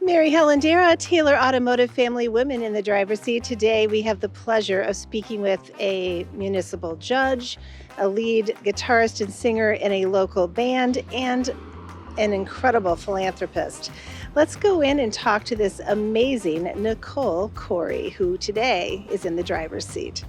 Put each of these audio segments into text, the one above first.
Mary Helen Dara, Taylor Automotive Family Women in the driver's seat. Today we have the pleasure of speaking with a municipal judge, a lead guitarist and singer in a local band, and an incredible philanthropist. Let's go in and talk to this amazing Nicole Khoury, who today is in the driver's seat.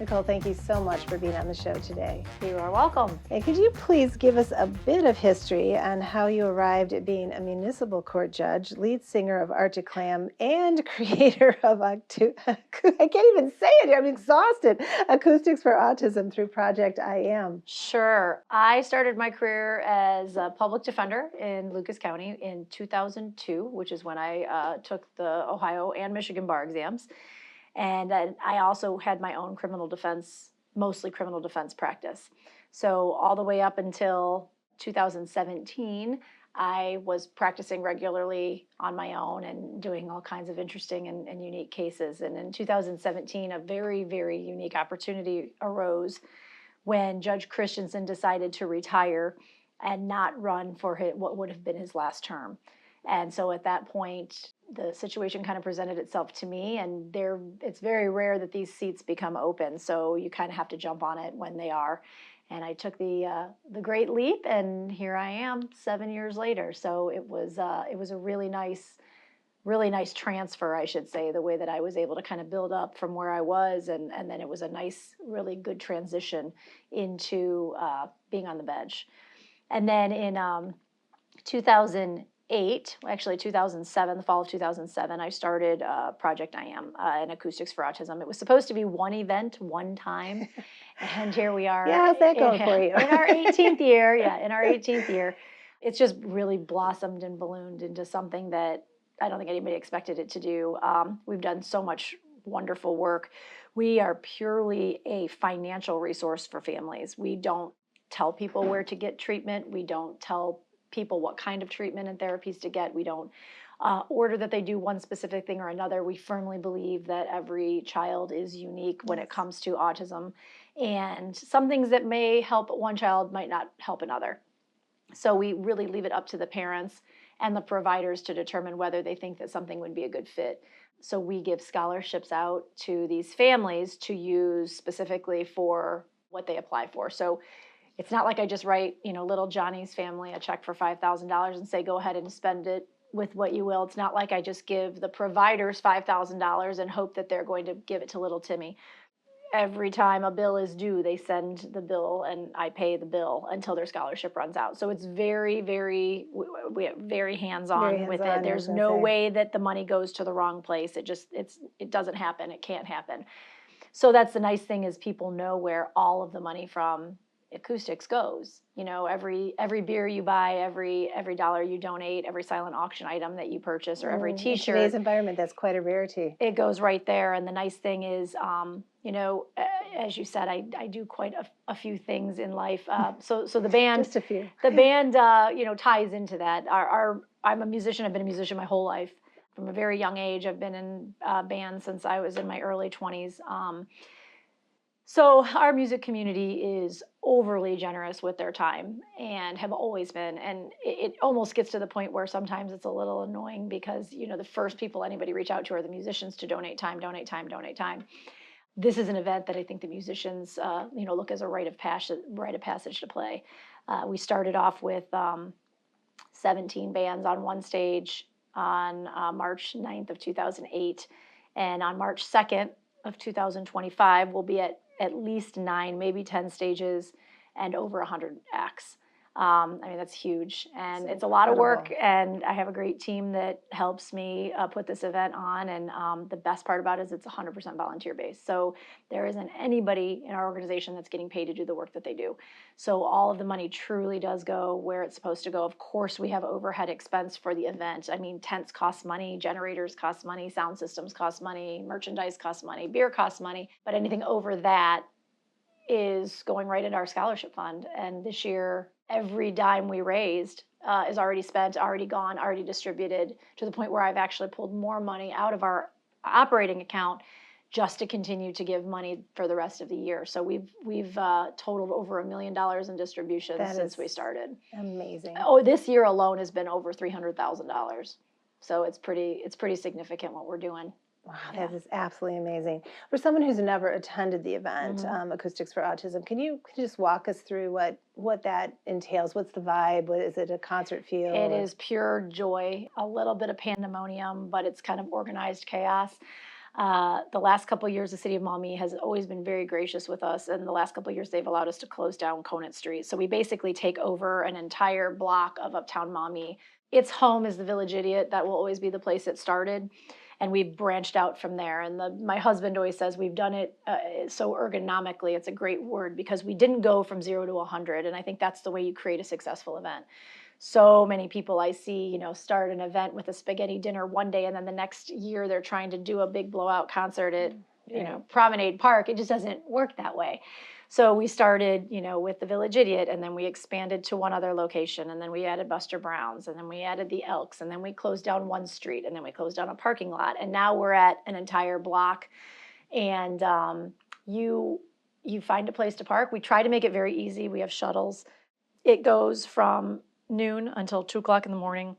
Nicole, thank you so much for being on the show today. You are welcome. Hey, could you please give us a bit of history on how you arrived at being a municipal court judge, lead singer of Art to Clam, and creator of I can't even say it, I'm exhausted, Acoustics for Autism through Project iAm? Sure. I started my career as a public defender in Lucas County in 2002, which is when I took the Ohio and Michigan bar exams. And I also had my own criminal defense, mostly criminal defense practice. So all the way up until 2017, I was practicing regularly on my own and doing all kinds of interesting and unique cases. And in 2017, a very, very unique opportunity arose when Judge Christensen decided to retire and not run for what would have been his last term. And so at that point, the situation kind of presented itself to me, and it's very rare that these seats become open, so you kind of have to jump on it when they are. And I took the great leap, and here I am 7 years later. So it was a really nice transfer, I should say, the way that I was able to kind of build up from where I was, and then it was a nice, really good transition into being on the bench. And then in 2007, the fall of 2007, I started Project iAm, an Acoustics for Autism. It was supposed to be one event, one time, and here we are. Yeah, how's that going for you? In our 18th year, in our 18th year. It's just really blossomed and ballooned into something that I don't think anybody expected it to do. We've done so much wonderful work. We are purely a financial resource for families. We don't tell people where to get treatment. We don't tell people what kind of treatment and therapies to get. We don't order that they do one specific thing or another. We firmly believe that every child is unique when it comes to autism, and some things that may help one child might not help another. So we really leave it up to the parents and the providers to determine whether they think that something would be a good fit. So we give scholarships out to these families to use specifically for what they apply for. So it's not like I just write, little Johnny's family a check for $5,000 and say, go ahead and spend it with what you will. It's not like I just give the providers $5,000 and hope that they're going to give it to little Timmy. Every time a bill is due, they send the bill and I pay the bill until their scholarship runs out. So it's very, very, very hands-on with it. There's no way that the money goes to the wrong place. It doesn't happen. It can't happen. So that's the nice thing, is people know where all of the money from Acoustics goes. Every beer you buy, every dollar you donate, every silent auction item that you purchase, or every T-shirt. In today's environment, that's quite a rarity. It goes right there. And the nice thing is, as you said, I do quite a few things in life. So the band, just a few. The band, ties into that. I'm a musician. I've been a musician my whole life. From a very young age, I've been in bands since I was in my early 20s. So our music community is overly generous with their time, and have always been. And it almost gets to the point where sometimes it's a little annoying, because, the first people anybody reach out to are the musicians to donate time. This is an event that I think the musicians, look as a rite of passage to play. We started off with 17 bands on one stage on March 9th of 2008. And on March 2nd of 2025, we'll be at least 9, maybe 10 stages and over 100 acts. That's huge, and it's a lot of work, and I have a great team that helps me put this event on, and the best part about it is it's 100% volunteer based. So there isn't anybody in our organization that's getting paid to do the work that they do. So all of the money truly does go where it's supposed to go. Of course, we have overhead expense for the event. Tents cost money, generators cost money, sound systems cost money, merchandise costs money, beer costs money, but anything over that is going right into our scholarship fund. And this year, every dime we raised is already spent, already gone, already distributed, to the point where I've actually pulled more money out of our operating account just to continue to give money for the rest of the year. So we've totaled over $1 million in distributions That since is we started. amazing. Oh, this year alone has been over $300,000. So it's pretty significant what we're doing. Wow, Yeah. that is absolutely amazing. For someone who's never attended the event, Acoustics for Autism, can you just walk us through what that entails? What's the vibe? What is it, a concert feel? It is pure joy, a little bit of pandemonium, but it's kind of organized chaos. The last couple of years, the city of Maumee has always been very gracious with us, and the last couple of years, they've allowed us to close down Conant Street. So we basically take over an entire block of uptown Maumee. Its home is the Village Idiot. That will always be the place it started, and we've branched out from there. And my husband always says we've done it so ergonomically. It's a great word because we didn't go from 0 to 100, and I think that's the way you create a successful event. So many people I see, start an event with a spaghetti dinner one day, and then the next year they're trying to do a big blowout concert at, Promenade Park. It just doesn't work that way. So we started, with the Village Idiot, and then we expanded to one other location, and then we added Buster Brown's, and then we added the Elks, and then we closed down one street, and then we closed down a parking lot, and now we're at an entire block. And you find a place to park. We try to make it very easy. We have shuttles. It goes from noon until 2 o'clock in the morning,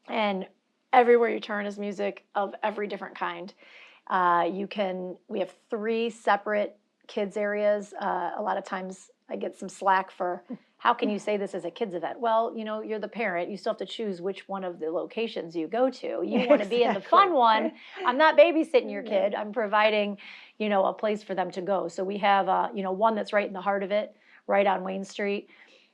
and everywhere you turn is music of every different kind. We have 3 separate kids areas. A lot of times I get some slack for, how can you say this is a kids event? Well, you're the parent. You still have to choose which one of the locations you go to. You want to be in the fun one. I'm not babysitting your kid. I'm providing, a place for them to go. So we have, one that's right in the heart of it, right on Wayne Street.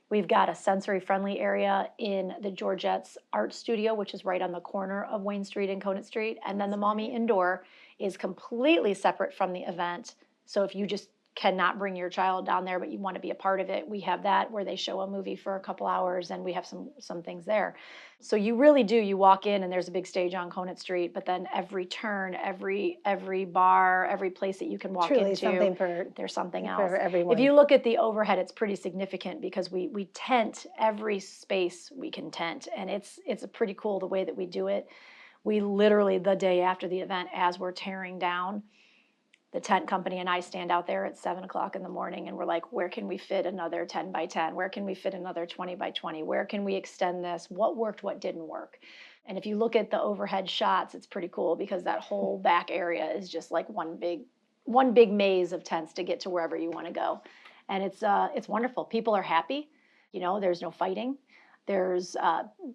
We've got a sensory-friendly area in the Georgette's Art Studio, which is right on the corner of Wayne Street and Conant Street. And then the Maumee Indoor is completely separate from the event. So if you just cannot bring your child down there, but you want to be a part of it, we have that where they show a movie for a couple hours, and we have some things there. So you really do, you walk in and there's a big stage on Conant Street, but then every turn, every bar, every place that you can walk Truly into, there's something else. For everyone. If you look at the overhead, it's pretty significant because we tent every space we can tent, and it's pretty cool the way that we do it. We literally, the day after the event, as we're tearing down, the tent company and I stand out there at 7 o'clock in the morning, and we're like, where can we fit another 10 by 10? Where can we fit another 20 by 20? Where can we extend this? What worked, what didn't work? And if you look at the overhead shots, it's pretty cool because that whole back area is just like one big maze of tents to get to wherever you want to go. And it's wonderful. People are happy. There's no fighting. There's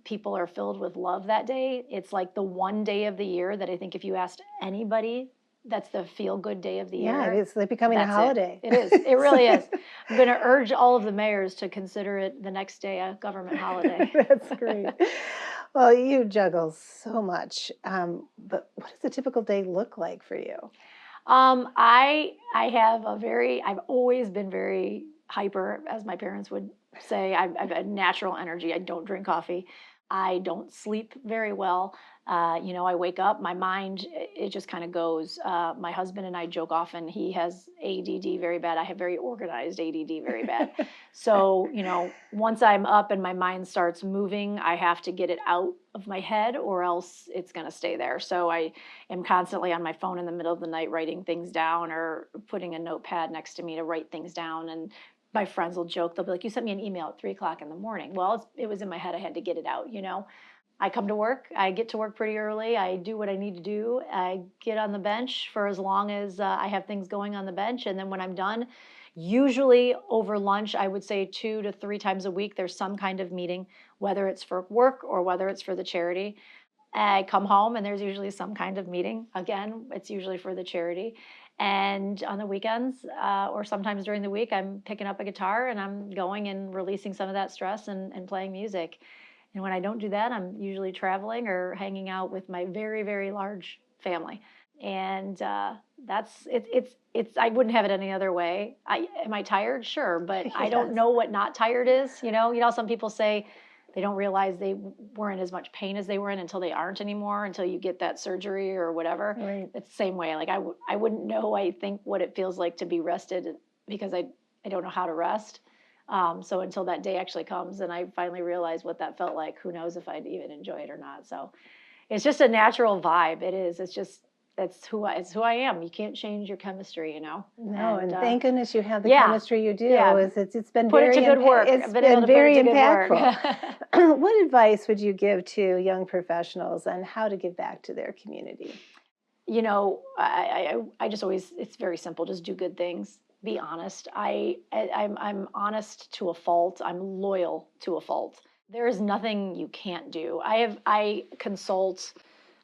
people are filled with love that day. It's like the one day of the year that I think if you asked anybody, that's the feel-good day of the year. Yeah, it is like becoming a holiday. It is. It really is. I'm going to urge all of the mayors to consider it the next day a government holiday. That's great. Well, you juggle so much, but what does a typical day look like for you? I have I've always been very hyper, as my parents would say. I've a natural energy. I don't drink coffee. I don't sleep very well. I wake up, my mind, it just kind of goes. My husband and I joke often, he has ADD very bad. I have very organized ADD very bad. So, once I'm up and my mind starts moving, I have to get it out of my head or else it's going to stay there. So I am constantly on my phone in the middle of the night writing things down or putting a notepad next to me to write things down. And my friends will joke, they'll be like, you sent me an email at 3 o'clock in the morning. Well, it was in my head. I had to get it out, I come to work. I get to work pretty early. I do what I need to do. I get on the bench for as long as I have things going on the bench. And then when I'm done, usually over lunch, I would say 2 to 3 times a week, there's some kind of meeting, whether it's for work or whether it's for the charity. I come home and there's usually some kind of meeting. Again, it's usually for the charity. And on the weekends or sometimes during the week, I'm picking up a guitar and I'm going and releasing some of that stress and playing music. And when I don't do that, I'm usually traveling or hanging out with my very, very large family. And that's it's. I wouldn't have it any other way. Am I tired? Sure, but Yes. I don't know what not tired is. Some people say they don't realize they weren't in as much pain as they were in until they aren't anymore, until you get that surgery or whatever. Right. It's the same way. Like I wouldn't know, I think, what it feels like to be rested because I don't know how to rest. So until that day actually comes and I finally realize what that felt like, who knows if I'd even enjoy it or not. So it's just a natural vibe. It is. It's just, it's who I am. You can't change your chemistry, No, and thank goodness you have the yeah, chemistry you do. yeah. It's been Put it very to good work. It's I've been able been to put very it to good work. impactful. What advice would you give to young professionals on how to give back to their community? You know, I just always, it's very simple. Just do good things. Be honest. I'm honest to a fault. I'm loyal to a fault. There is nothing you can't do. I consult,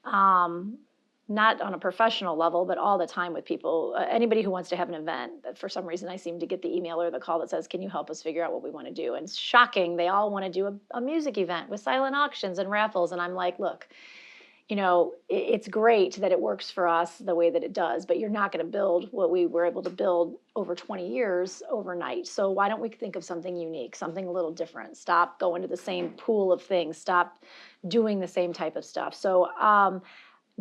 not on a professional level, but all the time with people. Anybody who wants to have an event, for some reason, I seem to get the email or the call that says, "Can you help us figure out what we want to do?" And it's shocking. They all want to do a music event with silent auctions and raffles, and I'm like, look. You know, it's great that it works for us the way that it does, but you're not going to build what we were able to build over 20 years overnight. So why don't we think of something unique, something a little different? Stop going to the same pool of things. Stop doing the same type of stuff. So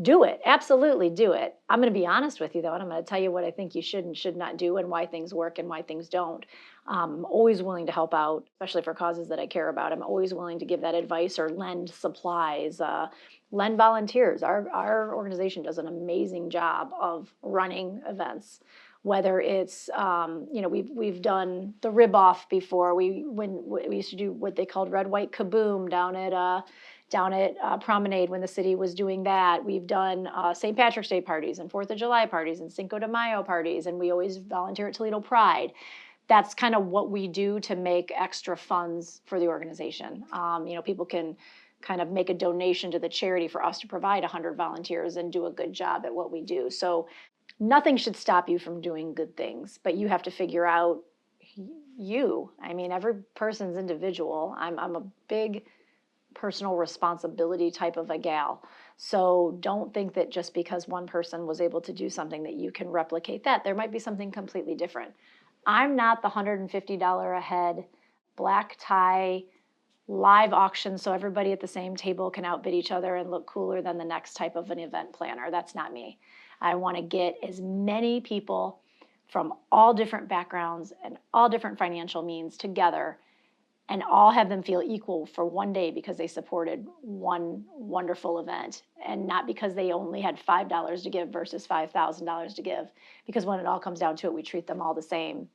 do it. Absolutely do it. I'm going to be honest with you, though, and I'm going to tell you what I think you should and should not do and why things work and why things don't. I'm always willing to help out, especially for causes that I care about. I'm always willing to give that advice or lend supplies, lend volunteers. Our organization does an amazing job of running events. Whether it's, we've done the rib off before. We used to do what they called Red White Kaboom down at Promenade when the city was doing that. We've done St. Patrick's Day parties and 4th of July parties and Cinco de Mayo parties, and we always volunteer at Toledo Pride. That's kind of what we do to make extra funds for the organization. People can kind of make a donation to the charity for us to provide 100 volunteers and do a good job at what we do. So nothing should stop you from doing good things, but you have to figure out you. I mean, every person's individual. I'm a big personal responsibility type of a gal. So don't think that just because one person was able to do something that you can replicate that. There might be something completely different. I'm not the $150 a head, black tie, live auction so everybody at the same table can outbid each other and look cooler than the next type of an event planner. That's not me. I want to get as many people from all different backgrounds and all different financial means together and all have them feel equal for one day because they supported one wonderful event and not because they only had $5 to give versus $5,000 to give. Because when it all comes down to it, we treat them all the same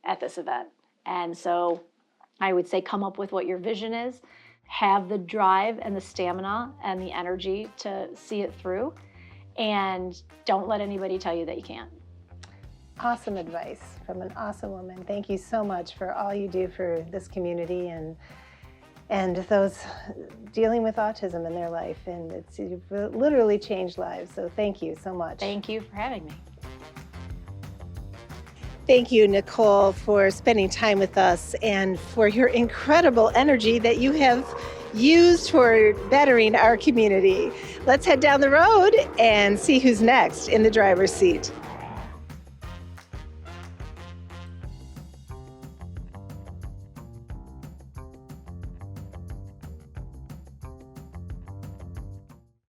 at this event. And so I would say come up with what your vision is, have the drive and the stamina and the energy to see it through, and don't let anybody tell you that you can't. Awesome advice from an awesome woman. Thank you so much for all you do for this community and those dealing with autism in their life. And you've literally changed lives. So thank you so much. Thank you for having me. Thank you, Nicole, for spending time with us and for your incredible energy that you have used for bettering our community. Let's head down the road and see who's next in the driver's seat.